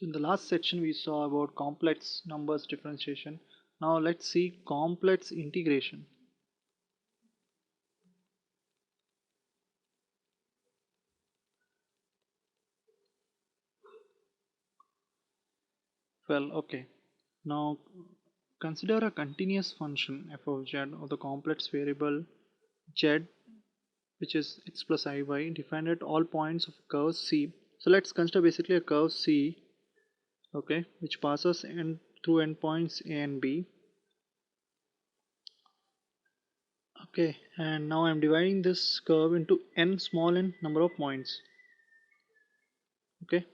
So in the last section we saw about complex numbers differentiation. Now let's see complex integration. Well, okay. Now consider a continuous function f of z of the complex variable z, which is x plus iy, defined at all points of curve C. So let's consider basically a curve C, okay, which passes through endpoints A and B. Okay, and now I'm dividing this curve into n small n number of points. Okay,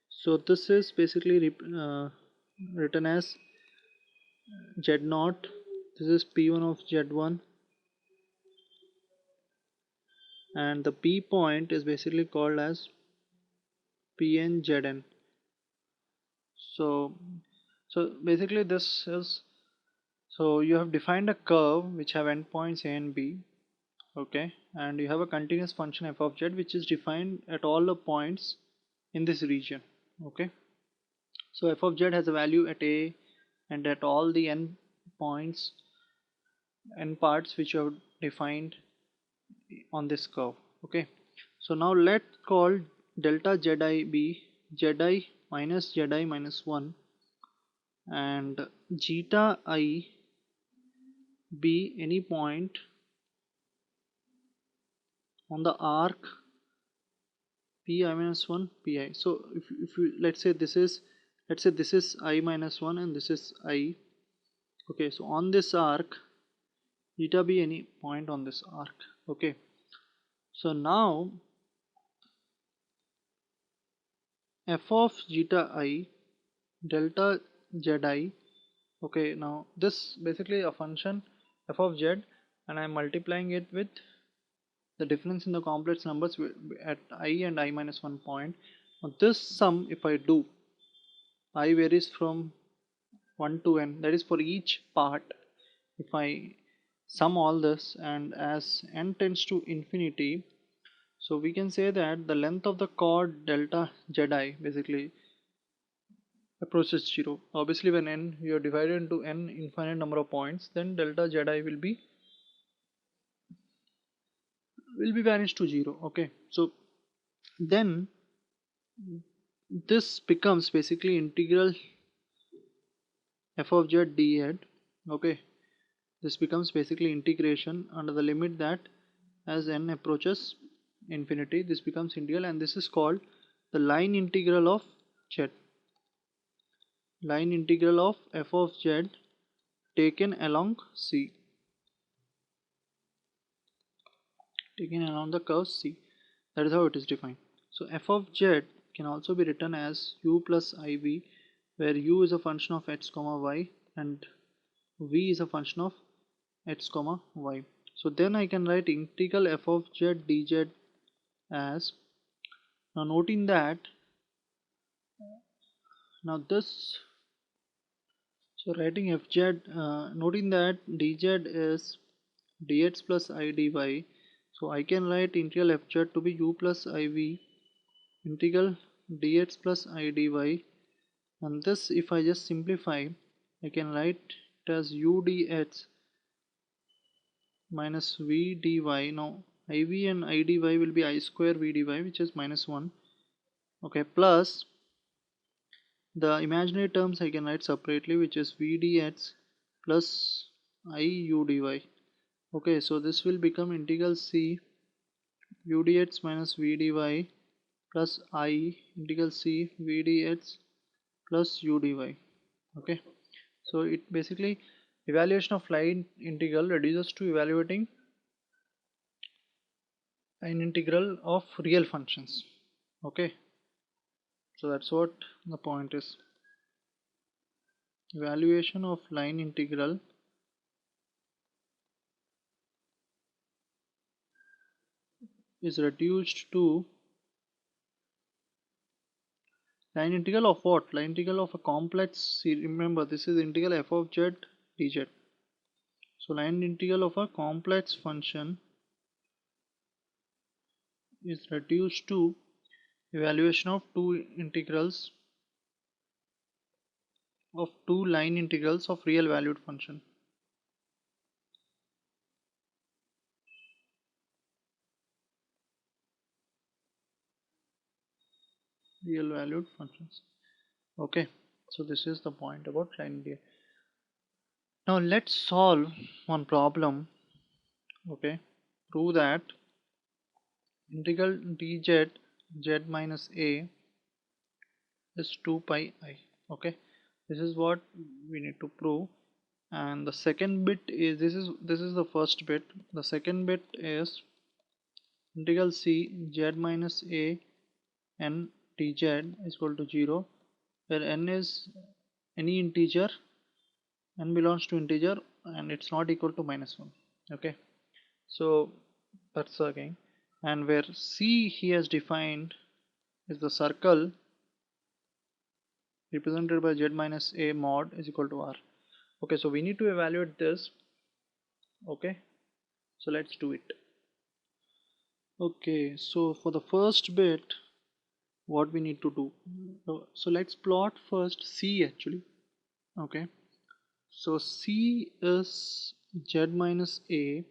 so this is basically written as z0. This is p1 of z1, and the p point is basically called as pn zn. So basically this is, so you have defined a curve which have endpoints a and b, okay, and you have a continuous function f of z which is defined at all the points in this region. Okay, so f of z has a value at a and at all the n points, n parts which you have defined on this curve. Okay, so now let's call delta zi be zi minus 1 and zeta I be any point on the arc pi minus 1 pi. So if you let's say this is I minus 1 and this is I. Okay, so on this arc zeta be any point on this arc. Okay, so now f of zeta I delta zi. Okay, now this basically a function f of z, and I'm multiplying it with the difference in the complex numbers at I and I minus 1 point. Now this sum, if I do, I varies from 1 to n, that is for each part. If I sum all this, and as n tends to infinity, so we can say that the length of the chord delta zi basically approaches 0. Obviously when n you are divided into n infinite number of points, then delta zi will be vanished to 0. Okay, so then this becomes basically integral f of z dz. Okay, this becomes basically integration under the limit that as n approaches infinity, this becomes integral, and this is called the line integral of z. Line integral of f of z taken along C, taken along the curve C. That is how it is defined. So f of z can also be written as u plus iv, where u is a function of x comma y and v is a function of x comma y. So then I can write integral f of z dz as, now noting that, now this, so writing fz, noting that dz is dx plus I dy, so I can write integral fz to be u plus iv integral dx plus I dy, and this if I just simplify, I can write it as u dx minus v dy. Now iv and I dy will be I square v dy, which is minus 1. Okay, plus the imaginary terms I can write separately, which is v dx plus I u dy. Okay, so this will become integral c u dx minus v dy plus I integral c v dx plus u dy. Okay, so it basically, evaluation of line integral reduces to evaluating line integral of real functions. Okay, so that's what the point is. Evaluation of line integral is reduced to line integral of what? Line integral of a complex, remember this is integral f of z dz. So line integral of a complex function is reduced to evaluation of two integrals of two line integrals of real valued function. Real valued functions. Okay, so this is the point about line integral. Now let's solve one problem. Okay, prove that integral dz z minus a is 2 pi I. Okay, this is what we need to prove. And the second bit is this is the first bit. The second bit is integral c z minus a n dz is equal to 0, where n is any integer, n belongs to integer, and it's not equal to minus 1. Okay, so that's again. And where c he has defined is the circle represented by z minus a mod is equal to r. Okay, so we need to evaluate this. Okay, so let's do it. Okay, so for the first bit, what we need to do, so let's plot first c actually. Okay, so c is z minus a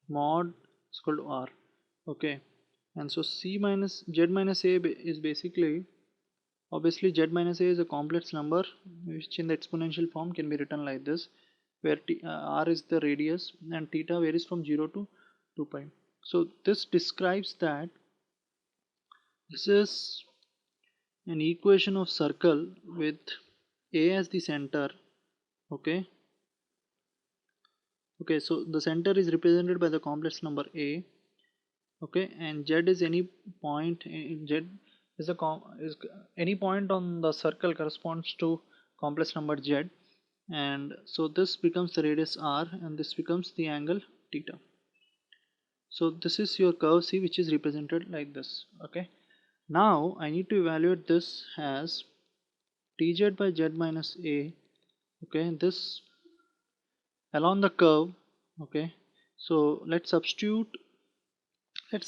mod is equal to r. Okay, and so c minus z minus a is basically, obviously z minus a is a complex number which in the exponential form can be written like this, where r is the radius and theta varies from 0 to 2 pi. So this describes that this is an equation of circle with a as the center. Okay, okay, so the center is represented by the complex number a. Okay, and z is any point, z is is any point on the circle corresponds to complex number z, and so this becomes the radius r and this becomes the angle theta. So this is your curve c, which is represented like this. Okay, now I need to evaluate this as dz by z minus a. Okay, this along the curve. Okay, so let's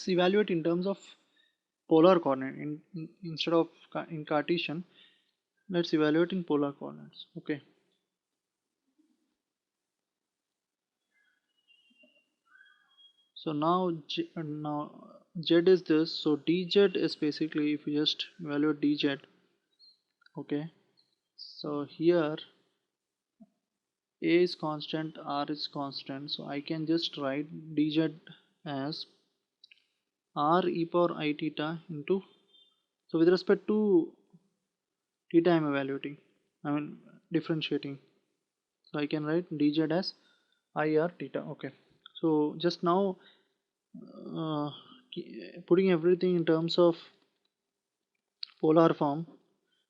evaluate in terms of polar coordinate instead of in Cartesian. Let's evaluate in polar coordinates. Okay, so now z is this, so dz is basically, if you just evaluate dz. Okay, so here a is constant, r is constant, so I can just write dz as r e power I theta into, so with respect to theta I'm evaluating, I mean differentiating, so I can write dz as I r theta. Okay, so just now uh, putting everything in terms of polar form,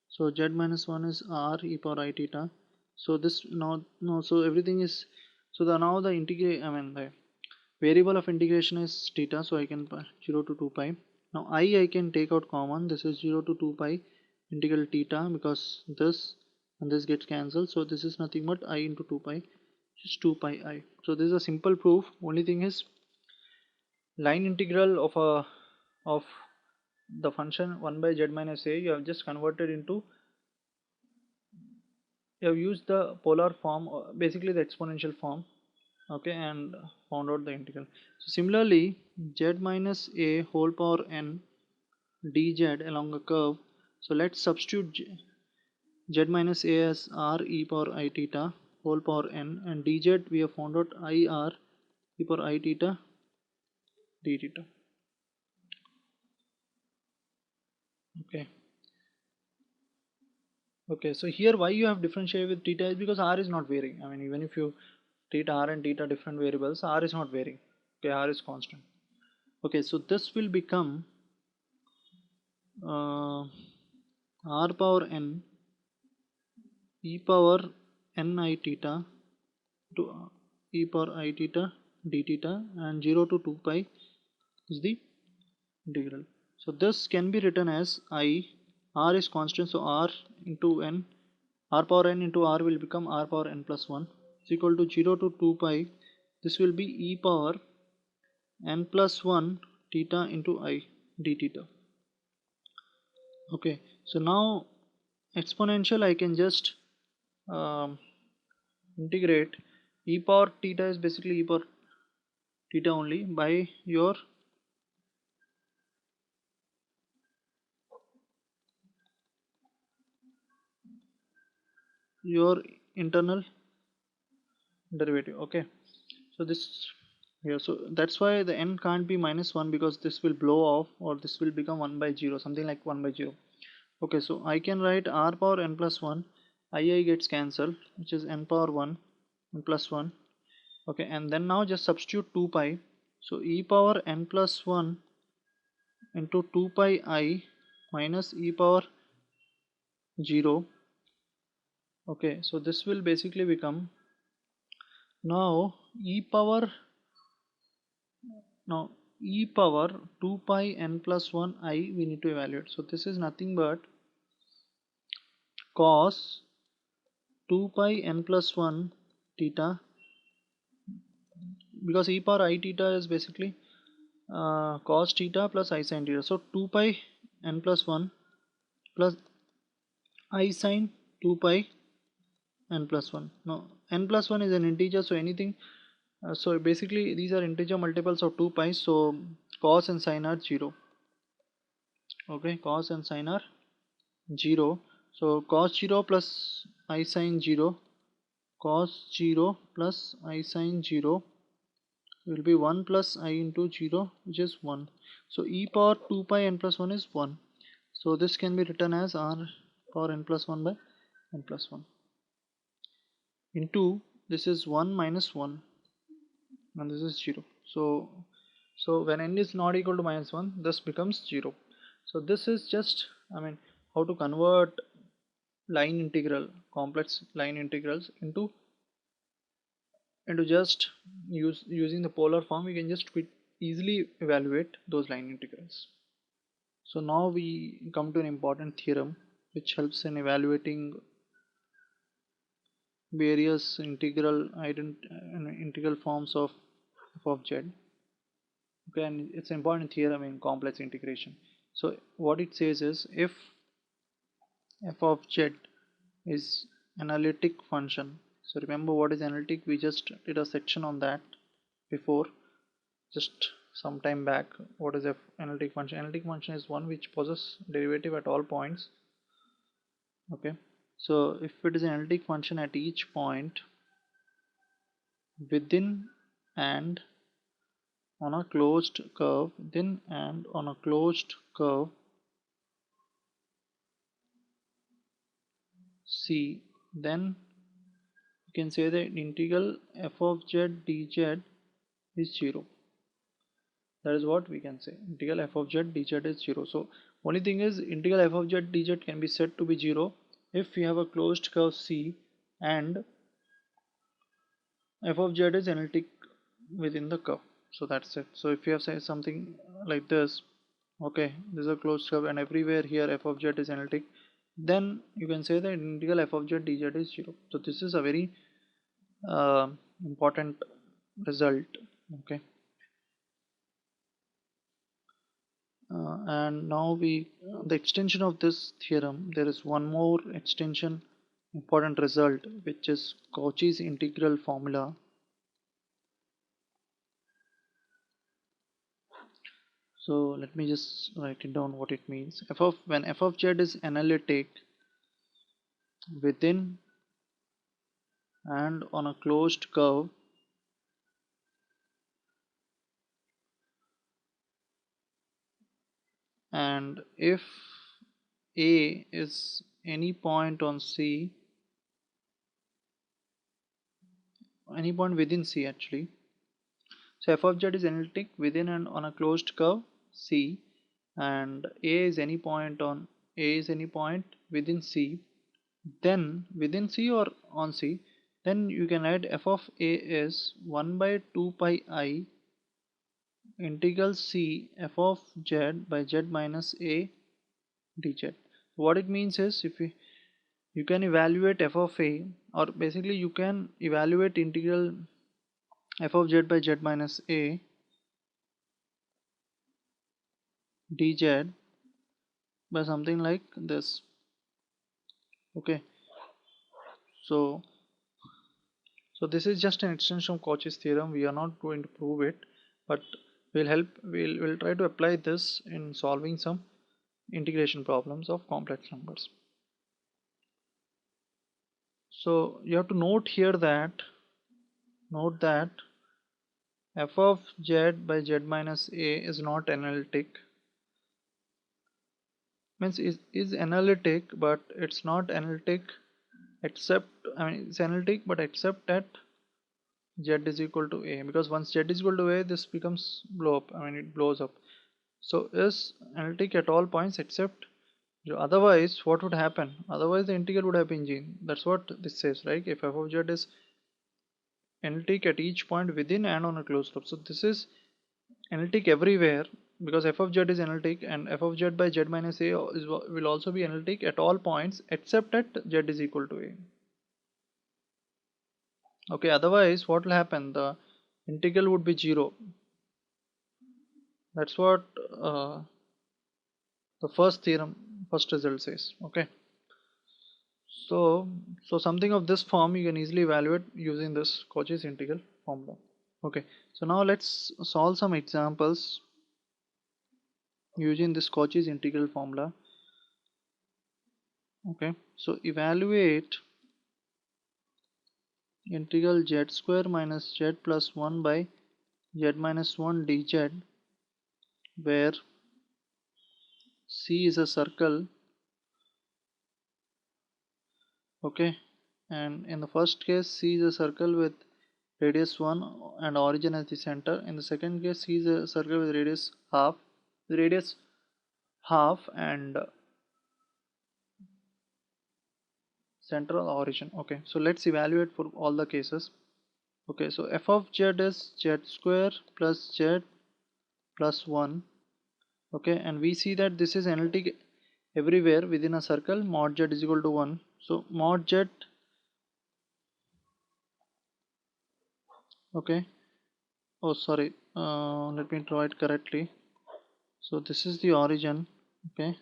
so z minus 1 is r e power I theta. So this now, no, so everything is, so the now the integrate, I mean the variable of integration is theta, so I can 0 to 2 pi. Now I can take out common, this is 0 to 2 pi integral theta, because this and this gets cancelled, so this is nothing but I into 2 pi, which is 2 pi I. So this is a simple proof. Only thing is, line integral of the function 1 by z minus a, you have just converted into, you have used the polar form, basically the exponential form. Okay, and found out the integral. So similarly, z minus a whole power n dz along a curve, so let's substitute z minus a as r e power I theta whole power n, and dz we have found out I r e power I theta d theta. Okay, okay, so here why you have differentiated with theta is because r is not varying. I mean, even if you theta r and theta different variables, r is not varying. Okay, r is constant. Okay, so this will become r power n e power n I theta to e power I theta d theta, and 0 to 2 pi is the integral. So this can be written as I, r is constant, so r into n, r power n into r will become r power n plus 1 is equal to 0 to 2 pi. This will be e power n plus 1 theta into I d theta. Okay, so now exponential I can just um, integrate e power theta is basically e power theta only by your internal derivative. Okay, so this here, so that's why the n can't be -1, because this will blow off, or this will become 1 by 0, something like 1 by 0. Okay, so I can write r power n plus 1, I gets cancelled, which is n power 1 n plus 1. Okay, and then now just substitute 2 pi, so e power n plus 1 into 2 pi I minus e power 0. Okay, so this will basically become now now e power 2 pi n plus 1 I we need to evaluate. So this is nothing but cos 2 pi n plus 1 theta, because e power I theta is basically cos theta plus I sin theta. So 2 pi n plus 1 plus I sin 2 pi n plus 1. Now n plus 1 is an integer, so anything, so basically these are integer multiples of 2 pi, so cos and sin are 0. Okay, cos and sin are 0. So cos 0 plus I sin 0, cos 0 plus I sin 0 will be 1 plus I into 0, which is 1. So e power 2 pi n plus 1 is 1. So this can be written as r power n plus 1 by n plus 1 into, this is 1 minus 1, and this is 0. So when n is not equal to -1, this becomes 0. So this is just, I mean, how to convert line integral, complex line integrals into just using the polar form. We can just easily evaluate those line integrals. So now we come to an important theorem which helps in evaluating various integral forms of f of z. Okay, and it's an important theorem in complex integration. So what it says is, if f of z is analytic function, so remember what is analytic, we just did a section on that before, just some time back. What is analytic function? Analytic function is one which possesses derivative at all points. Okay, so if it is an analytic function at each point within and on a closed curve, within and on a closed curve C, then you can say that integral f of z dz is 0. That is what we can say. Integral f of z dz is 0. So only thing is, integral f of z dz can be said to be 0 if we have a closed curve C and f of z is analytic within the curve. So that's it. So if you have said something like this, okay, this is a closed curve and everywhere here f of z is analytic, then you can say that integral f of z dz is 0. So this is a very important result. Okay, and now the extension of this theorem, there is one more extension, important result, which is Cauchy's integral formula. So let me just write it down what it means. When f of z is analytic within and on a closed curve, and if a is any point on C, any point within C actually. So f of z is analytic within and on a closed curve C, and A is any point within C, then within C or on C, then you can write f of A is 1 by 2 pi I integral C f of z by z minus A dz. What it means is, if you can evaluate f of A, or basically you can evaluate integral f of z by z minus A dz by something like this. Okay, So this is just an extension of Cauchy's theorem. We are not going to prove it, but we'll try to apply this in solving some integration problems of complex numbers. So you have to note here that f of z by z minus a is not analytic. Means is analytic, but it's not analytic except, I mean, it's analytic but except at z is equal to a, because once z is equal to a, this becomes blow up, I mean it blows up. So is analytic at all points except 0. Otherwise what would happen? Otherwise the integral would have been g. That's what this says, right? If f of z is analytic at each point within and on a closed loop. So this is analytic everywhere, because f of z is analytic, and f of z by z minus a will also be analytic at all points except at z is equal to a. Okay, otherwise what will happen? The integral would be 0. That's what the first result says. Okay, so something of this form you can easily evaluate using this Cauchy's integral formula. Okay, so now let's solve some examples using this Cauchy's integral formula. Okay, so evaluate integral z square minus z plus 1 by z minus 1 dz, where C is a circle. Okay, and in the first case C is a circle with radius 1 and origin as the center. In the second case C is a circle with radius half and center of origin. Okay, so let's evaluate for all the cases. Okay, so f of z is z square plus z plus 1. Okay, and we see that this is analytic everywhere within a circle. Mod z is equal to 1. So mod z, okay, oh sorry, let me draw it correctly. So this is the origin. Okay,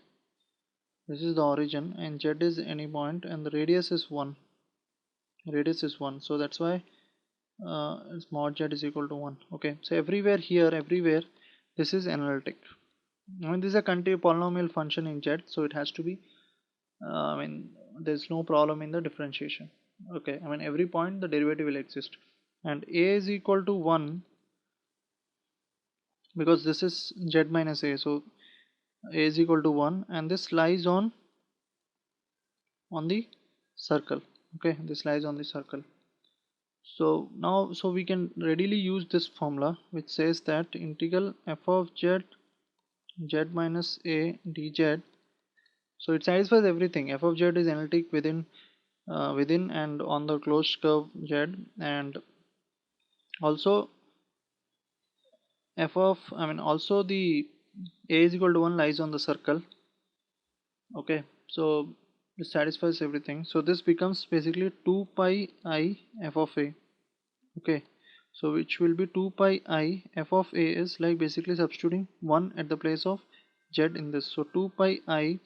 this is the origin, and z is any point, and the radius is 1. So that's why it's mod z is equal to 1. Okay, so everywhere this is analytic. I mean, this is a continuous polynomial function in z, so it has to be, I mean, there's no problem in the differentiation. Okay, I mean every point the derivative will exist, and a is equal to 1 because this is z minus a, so a is equal to 1, and this lies on the circle. Okay, this lies on the circle. So now, so we can readily use this formula, which says that integral f of z minus a dz, so it satisfies everything. F of z is analytic within and on the closed curve z, and also also the a is equal to 1 lies on the circle. Okay, so this satisfies everything. So this becomes basically 2 pi I f of a. Okay, so which will be 2 pi I f of a is like basically substituting 1 at the place of z in this. So 2 pi I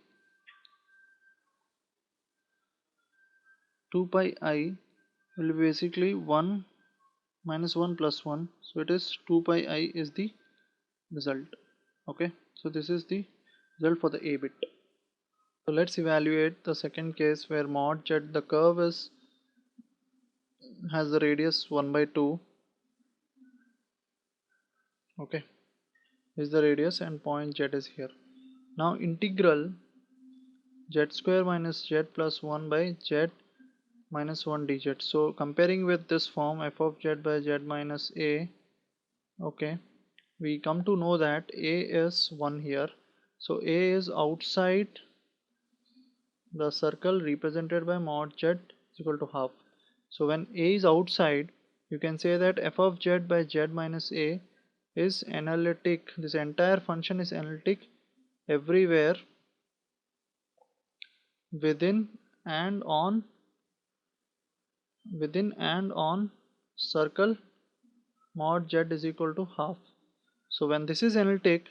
will be basically 1 minus 1 plus 1. So it is 2 pi I is the result. Okay, so this is the result for the a bit. So let's evaluate the second case where mod z, the curve has the radius 1 by 2. Okay, is the radius, and point z is here. Now integral z square minus z plus 1 by z minus 1 dz. So comparing with this form f of z by z minus a, okay, we come to know that a is 1 here. So a is outside the circle represented by mod z is equal to half. So when a is outside, you can say that f of z by z minus a is analytic. This entire function is analytic everywhere within and on circle mod z is equal to half. So when this is analytic,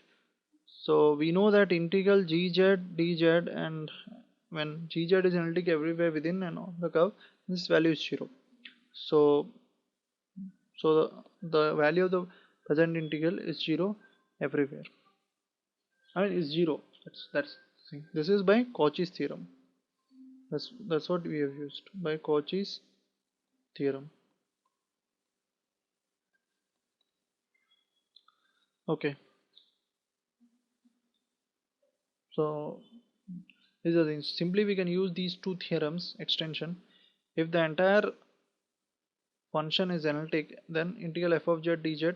so we know that integral gz dz and when gz is analytic everywhere within and on the curve, this value is 0. So the value of the present integral is 0 everywhere. I mean, is 0. That's the thing. This is by Cauchy's theorem. That's what we have used by Cauchy's theorem. Okay. So these are things. Simply we can use these two theorems extension. If the entire function is analytic, then integral f of z dz,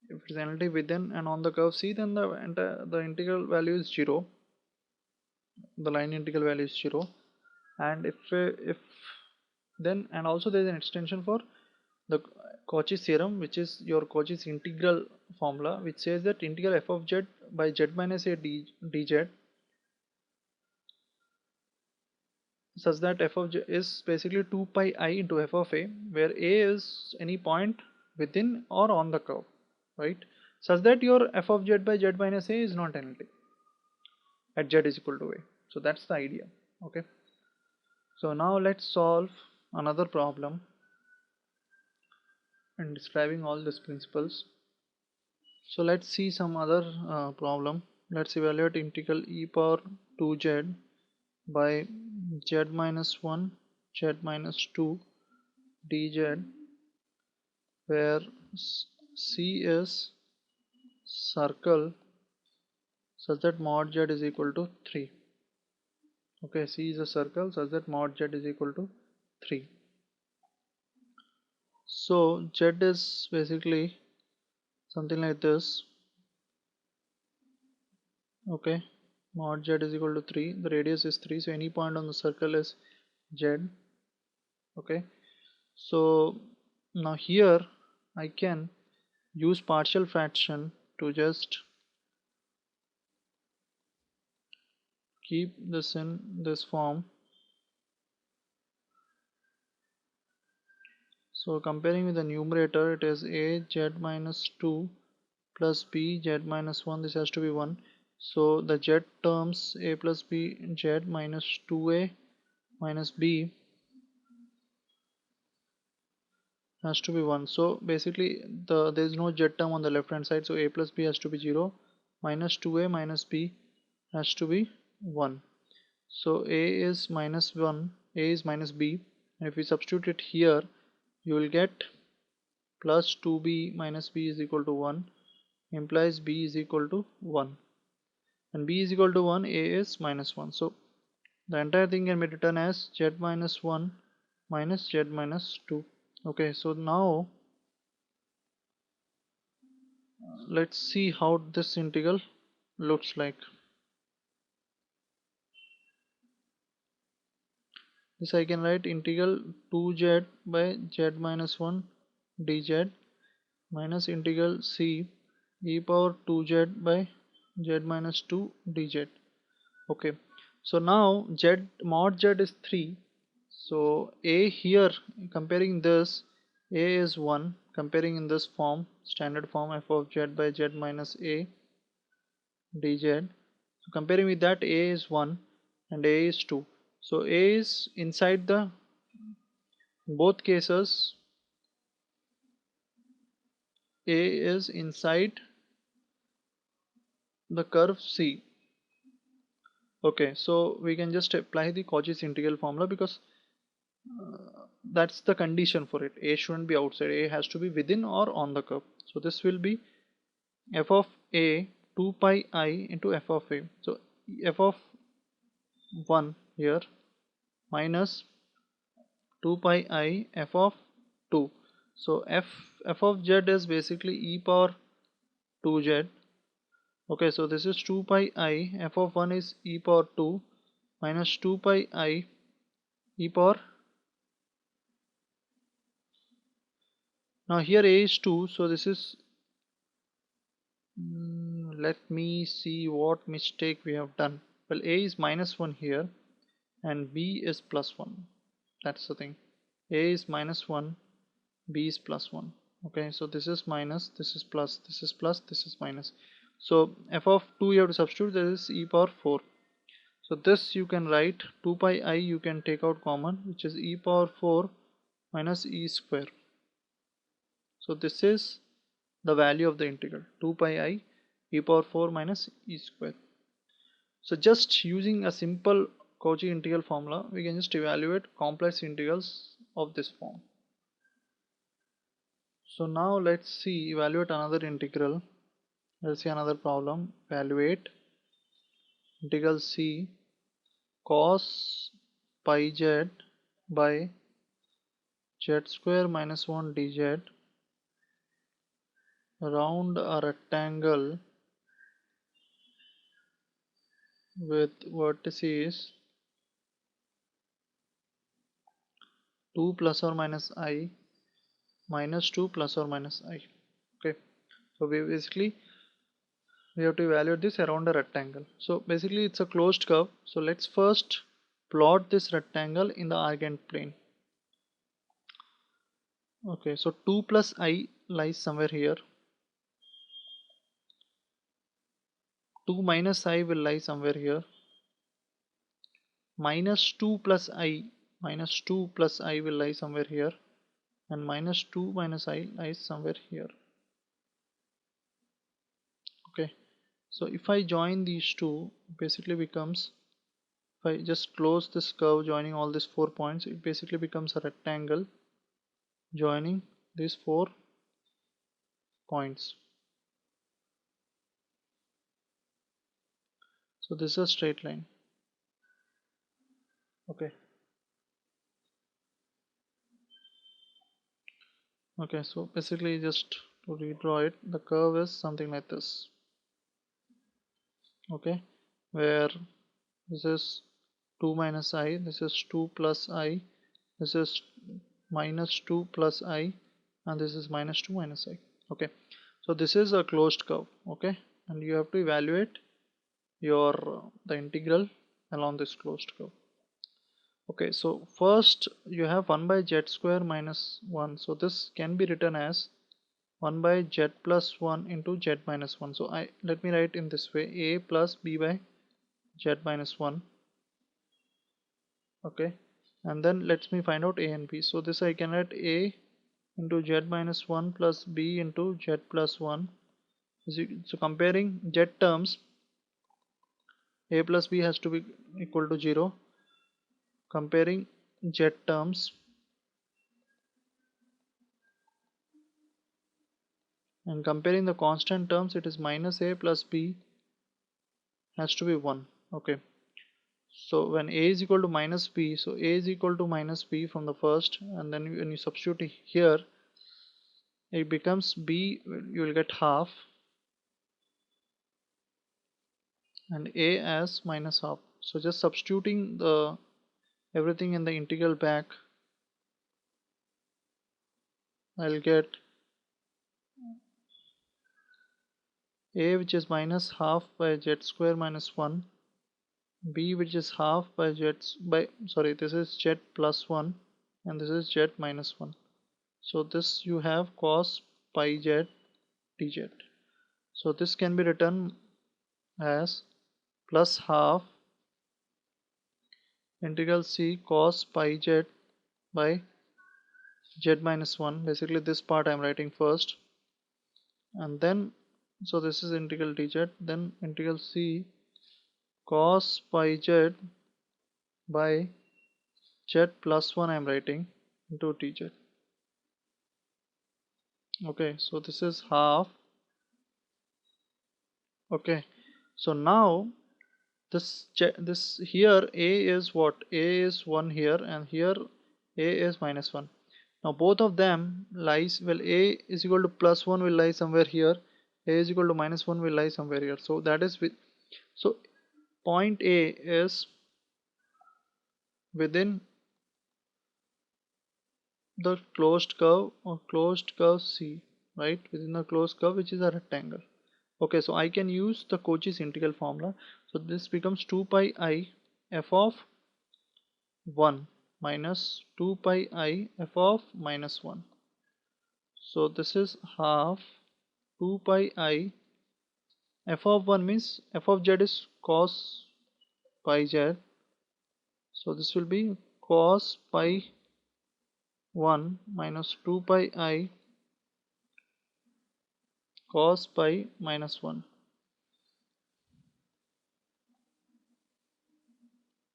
if it's analytic within and on the curve C, then the integral value is 0. The line integral value is 0. And if then, and also there is an extension for the Cauchy's theorem, which is your Cauchy's integral formula, which says that integral f of z by z minus a dz such that f of z is basically 2 pi I into f of a, where a is any point within or on the curve, right? Such that your f of z by z minus a is not analytic at z is equal to a. So that's the idea. Okay. So now let's solve another problem and describing all these principles. So let's see some other problem. Let's evaluate integral e power 2z by z minus 1 z minus 2 dz, where C is circle such that mod z is equal to 3. Okay, C is a circle such that mod z is equal to 3. So z is basically something like this. Okay, mod z is equal to 3. The radius is 3, so any point on the circle is z. Okay, so now here I can use partial fraction to just keep this in this form. So comparing with the numerator, it is a z minus 2 plus b z minus 1. This has to be 1. So the z terms a plus b z minus 2a minus b has to be 1. So basically there is no z term on the left hand side, so a plus b has to be 0, minus 2a minus b has to be 1. So a is minus 1, a is minus b, and if we substitute it here, you will get plus 2b minus b is equal to 1, implies b is equal to 1, and b is equal to 1, a is minus 1. So the entire thing can be written as z minus 1 minus z minus 2. Okay, so now let's see how this integral looks like. This I can write integral 2z by z minus 1 dz minus integral c e power 2z by z minus 2 dz. Okay, so now z mod z is 3. So a here, comparing this, a is 1, comparing in this form, standard form f of z by z minus a dz. So comparing with that, a is 1 and a is 2. So a is inside the, in both cases, a is inside the curve C. Okay, so we can just apply the Cauchy's integral formula, because that's the condition for it. A shouldn't be outside, a has to be within or on the curve. So this will be f of a 2 pi I into f of a. So f of 1 here minus 2 pi I f of 2. So f of z is basically e power 2z. Okay, so this is 2 pi I, f of 1 is e power 2 minus 2 pi I e power. Now here a is 2, so this is, let me see what mistake we have done. Well, a is minus 1 here and b is plus 1. That's the thing. A is minus 1, b is plus 1. Okay, so this is minus, this is plus, this is plus, this is minus. So f of 2 you have to substitute, this is e power 4. So this you can write 2 pi I, you can take out common, which is e power 4 minus e square. So this is the value of the integral 2 pi I e power 4 minus e square. So just using a simple Cauchy integral formula, we can just evaluate complex integrals of this form. So now let's see, evaluate another integral. Let's see another problem. Evaluate integral c cos pi z by z square minus 1 dz around a rectangle with vertices 2 plus or minus I minus 2 plus or minus I. Okay, so we have to evaluate this around a rectangle. So basically it's a closed curve. So let's first plot this rectangle in the argand plane. Okay, so 2 plus I lies somewhere here, 2 minus I will lie somewhere here, minus 2 plus I will lie somewhere here, and minus 2 minus I lies somewhere here. Okay, so if I join these two, basically becomes, if I just close this curve joining all these 4 points, it basically becomes a rectangle joining these 4 points. So this is a straight line. Okay, okay, so basically just to redraw it, the curve is something like this. Okay, where this is 2 minus I, this is 2 plus I, this is minus 2 plus I, and this is minus 2 minus I. Okay, so this is a closed curve. Okay, and you have to evaluate your the integral along this closed curve. Okay, so first you have 1 by z square minus 1, so this can be written as 1 by z plus 1 into z minus 1. So let me write in this way, a plus b by z minus 1. Okay, and then let me find out a and b. So this I can write a into z minus 1 plus b into z plus 1. So comparing z terms, a plus b has to be equal to 0. Comparing z terms, and comparing the constant terms, it is minus a plus b has to be 1. Okay, so when a is equal to minus b, so a is equal to minus b from the first, and then when you substitute here, it becomes b, you will get half, and a as minus half. So just substituting the everything in the integral back, I'll get a which is minus half by z square minus 1, b which is half by this is z plus 1, and this is z minus 1. So this you have cos pi z dz. So this can be written as plus half integral c cos pi z by z minus 1. Basically this part I am writing first, and then so this is integral dz, then integral c cos pi z by z plus 1 I am writing into dz. Okay, so this is half. Okay, so now this here a is what, a is 1 here, and here a is minus 1. Now both of them lies, well, a is equal to plus 1 will lie somewhere here, a is equal to minus 1 will lie somewhere here. So that is with, so point a is within the closed curve or closed curve C, right, within the closed curve which is a rectangle. Okay, so I can use the Cauchy's integral formula. So this becomes 2 pi I f of 1 minus 2 pi I f of minus 1. So this is half 2 pi I f of 1 means f of z is cos pi z. So this will be cos pi 1 minus 2 pi I cos pi minus 1.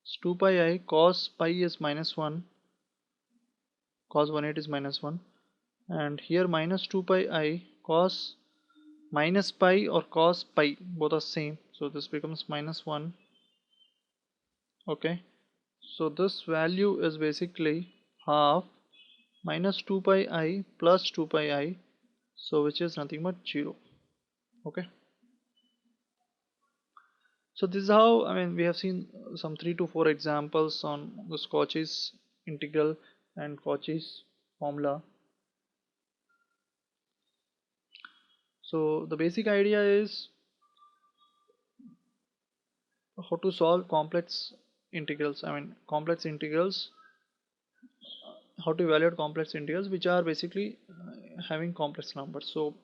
So 2 pi I cos pi is minus 1, cos 180 is minus 1, and here minus 2 pi I cos minus pi or cos pi, both are same, so this becomes minus 1. Okay, so this value is basically half minus 2 pi I plus 2 pi I, so which is nothing but 0. Okay, so this is how, we have seen some 3 to 4 examples on the Cauchy's integral and Cauchy's formula. So the basic idea is how to solve complex integrals, complex integrals, how to evaluate complex integrals which are basically having complex numbers. So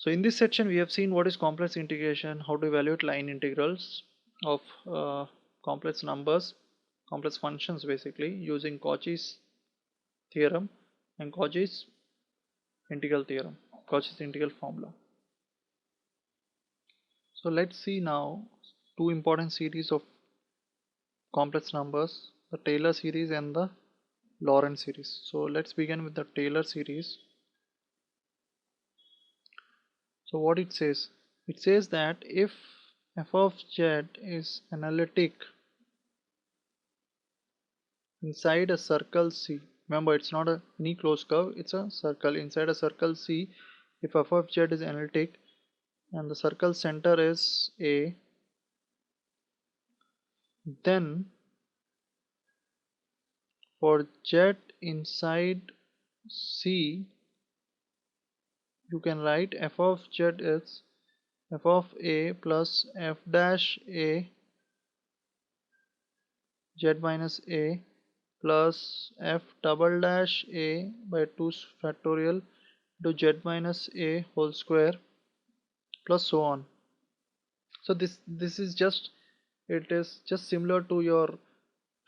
in this section we have seen what is complex integration, how to evaluate line integrals of complex numbers, complex functions basically using Cauchy's theorem and Cauchy's integral theorem, Cauchy's integral formula. So let's see now two important series of complex numbers, the Taylor series and the Lorentz series. So let's begin with the Taylor series. So what it says that if f of z is analytic inside a circle C, remember it's not any closed curve, it's a circle inside a circle C. If f of z is analytic and the circle center is A, then for z inside C you can write f of z is f of A plus f dash A z minus A plus f double dash A by 2 factorial to z minus A whole square plus so on. So this is just, it is just similar to your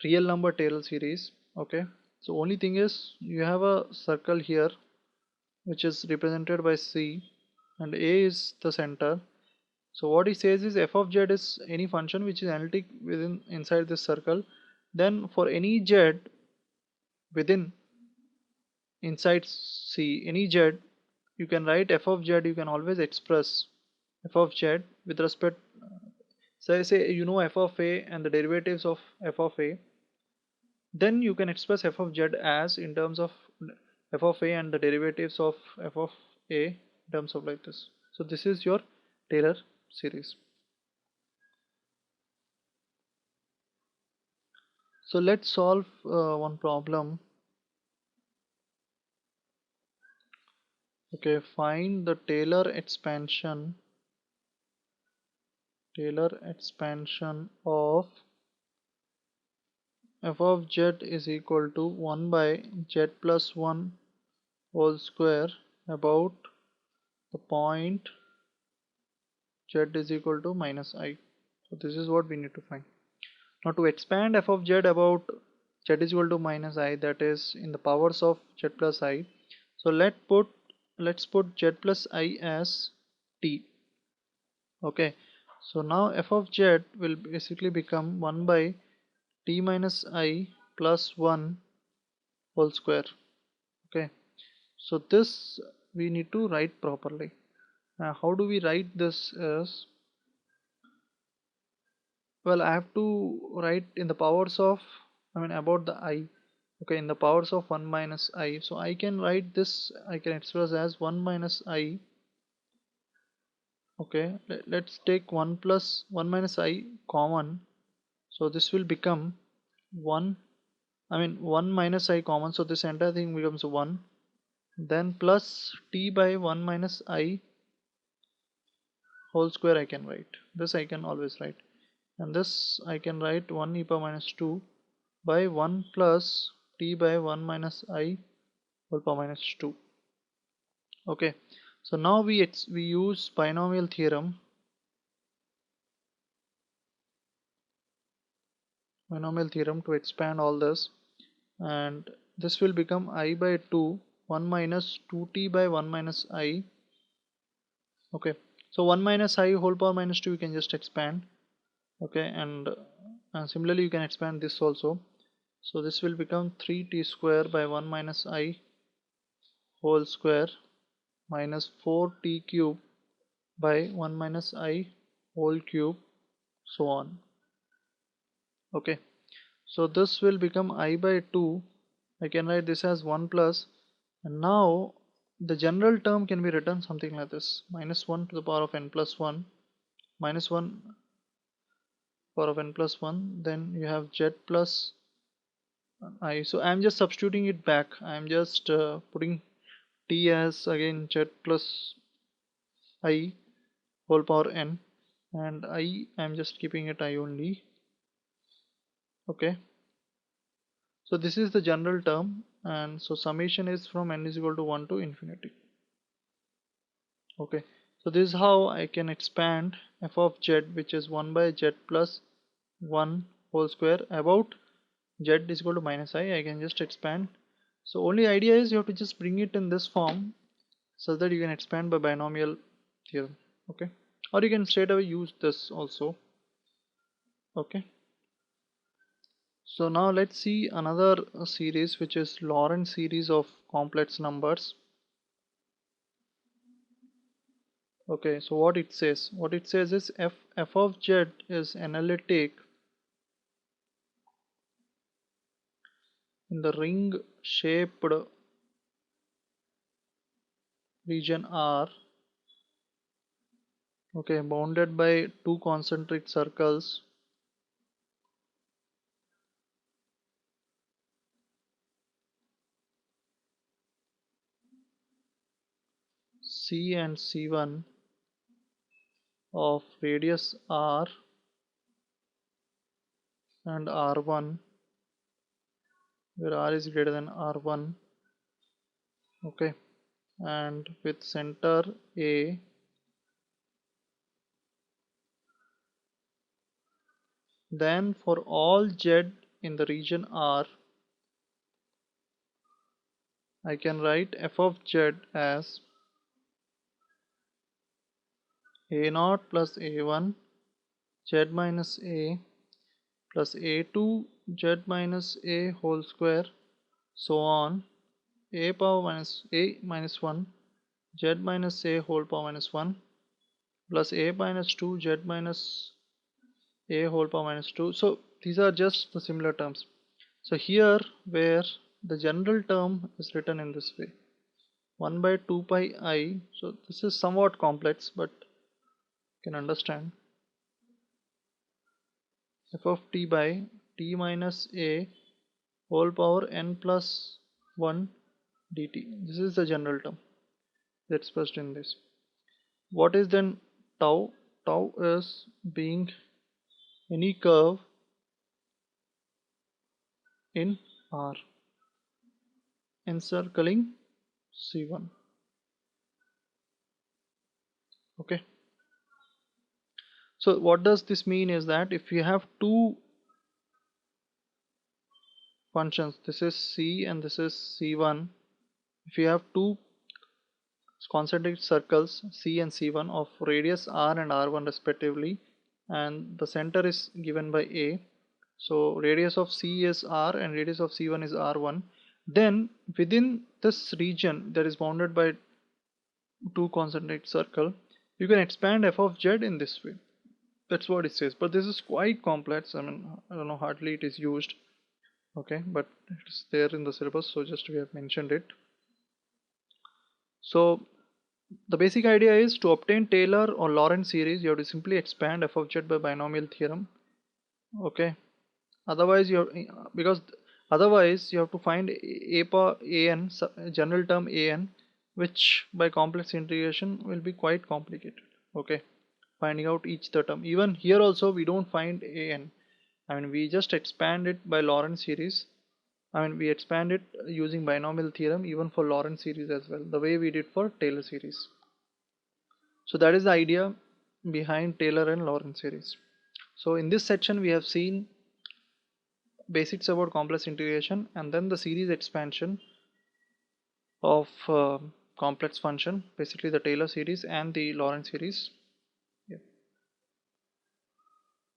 real number Taylor series. Okay, so only thing is you have a circle here which is represented by C and A is the center. So what he says is f of z is any function which is analytic within inside this circle. Then for any z within inside C, any z, you can write f of z, you can always express f of z with respect, say you know f of A and the derivatives of f of A, then you can express f of z as in terms of f of A and the derivatives of f of A in terms of like this. So this is your Taylor series. So let's solve one problem. Okay, find the Taylor expansion of f of z is equal to 1 by z plus 1 whole square about the point z is equal to minus I. So this is what we need to find. Now to expand f of z about z is equal to minus I, that is in the powers of z plus I. So let's put z plus I as t. Okay, so now f of z will basically become 1 by t minus I plus 1 whole square. Okay, so this we need to write properly. How do we write this is, well, I have to write in the powers of, about the I. Okay, in the powers of 1 minus I, so I can write this, I can express as 1 minus I. Okay, let's take 1 plus 1 minus I common, so this will become 1, 1 minus I common, so this entire thing becomes 1, then plus t by 1 minus I whole square. I can write this, I can always write, and this I can write 1 e power minus 2 by 1 plus t by 1 minus I whole power minus 2. Okay, so now we use binomial theorem. binomial theorem to expand all this, and this will become I by 2 1 minus 2t by 1 minus I. Okay, so 1 minus I whole power minus 2 you can just expand. Okay, and similarly you can expand this also. So this will become 3t square by 1 minus I whole square minus 4t cube by 1 minus I whole cube, so on. Okay, so this will become I by 2. I can write this as 1 plus, and now the general term can be written something like this: minus 1 to the power of n plus 1 minus 1 power of n plus 1, then you have z plus I. So I'm just substituting it back. I'm just putting t as again z plus I whole power n, and I'm just keeping it I only. Okay, so this is the general term, and so summation is from n is equal to 1 to infinity. Okay, so this is how I can expand f of z, which is 1 by z plus 1 whole square about z is equal to minus I can just expand. So only idea is you have to just bring it in this form so that you can expand by binomial theorem. Okay, or you can straight away use this also. Okay, so now let's see another series, which is Lorentz series of complex numbers. Okay, so what it says is f of z is analytic in the ring shaped region R, okay, bounded by two concentric circles C and C1 of radius R and R1, where R is greater than R1. Okay, and with center A, then for all z in the region R, I can write f of z as a0 plus a1 z minus a plus a2 z minus a whole square, so on, a power minus a minus 1 z minus a whole power minus 1 plus a minus 2 z minus a whole power minus 2. So these are just the similar terms. So here where the general term is written in this way, 1 by 2 pi I. So this is somewhat complex, but you can understand. F of t by t minus a whole power n plus 1 dt. This is the general term that's expressed in this. What is then tau? Tau is being any curve in R encircling C1. Okay, so what does this mean is that if you have two functions, this is C and this is C1, if you have two concentric circles C and C1 of radius R and R1 respectively, and the center is given by A, so radius of C is R and radius of C1 is R1, then within this region that is bounded by two concentric circle, you can expand f of z in this way. That's what it says, but this is quite complex. I mean, I don't know, hardly it is used. Okay, but it's there in the syllabus, so just we have mentioned it. So the basic idea is to obtain Taylor or Lorentz series, you have to simply expand f of z by binomial theorem. Okay, otherwise otherwise you have to find a power an general term an, which by complex integration will be quite complicated. Okay, finding out each the term. Even here also we don't find an. I mean, we just expand it by Lorentz series. I mean, we expand it using binomial theorem even for Lorentz series as well, the way we did for Taylor series. So that is the idea behind Taylor and Lorentz series. So in this section we have seen basics about complex integration, and then the series expansion of complex function, basically the Taylor series and the Lorentz series.